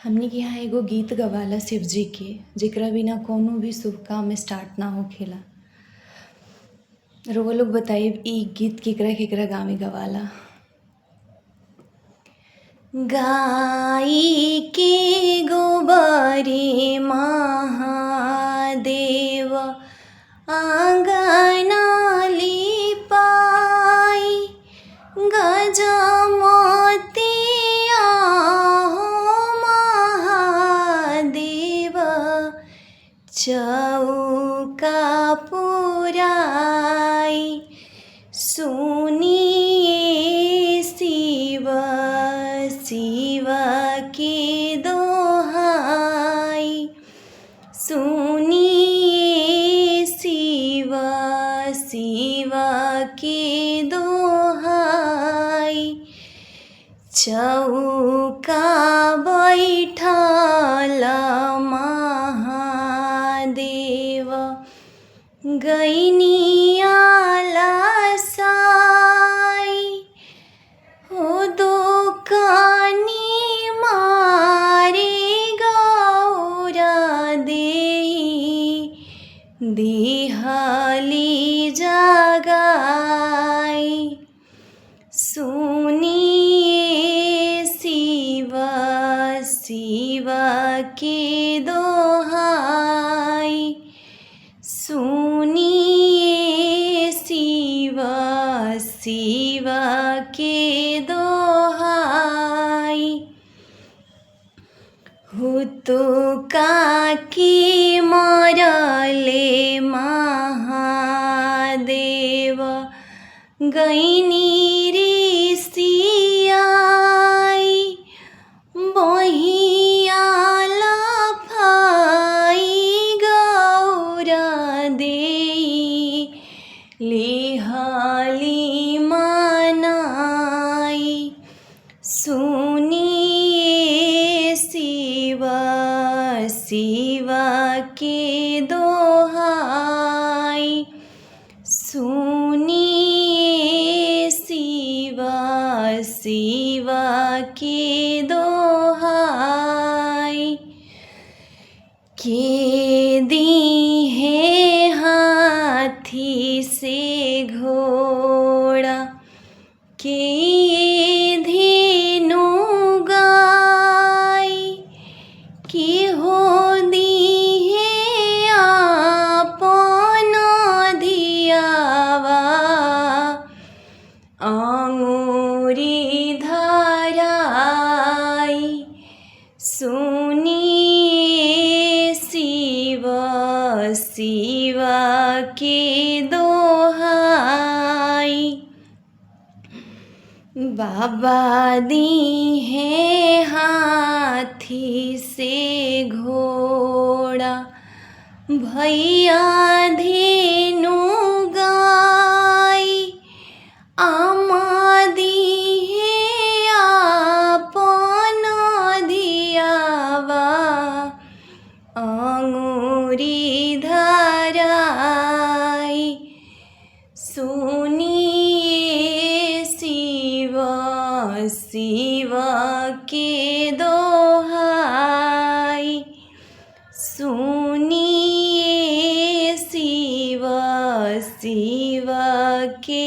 हमने के यहाँ एगो गीत गवाला शिव जी के, जेकरा बिना कौनो भी शुभ काम स्टार्ट ना होखेला। रउआ लोग बताइब इ गीत केकरा केकरा गावे गवाला। गाई के गोबरे महादेव आंगना लिपाई, गजमोतिया हो महादेव चौका पुराई। सुनिए शिव शिव के दोहाई, सुनिए शिव शिव के दोहाई। चौका बैठल महादेव गैनिया लसाई, हो दोकानी मारे गौरा देहि दिहली जगाई। सुनिए शिव शिव के दोहाई, सुनिए शिव शिव के दोहाई। हुतुका की मरले महादेव गैनी ऋषियाई, बहिया लफाई गौरा देई लिहली मनाई। सुनिए शिव शिव के दोहाई, सुनिए शिव शिव के दोहाई। के दीहे हाथी से घोड़ा, के धेनु गाई, के हो दीहे आपन धियावा अंगुरी धराई। सुनिए शिव शिव के दोहाई। बाबा दीहे हाथी से घोड़ा, भैया धेनु गाई, आमा दीहे आपन धियावा अंगुरी धराई। सुनिए शिव शिव के दोहाई, सुनिए शिव शिव के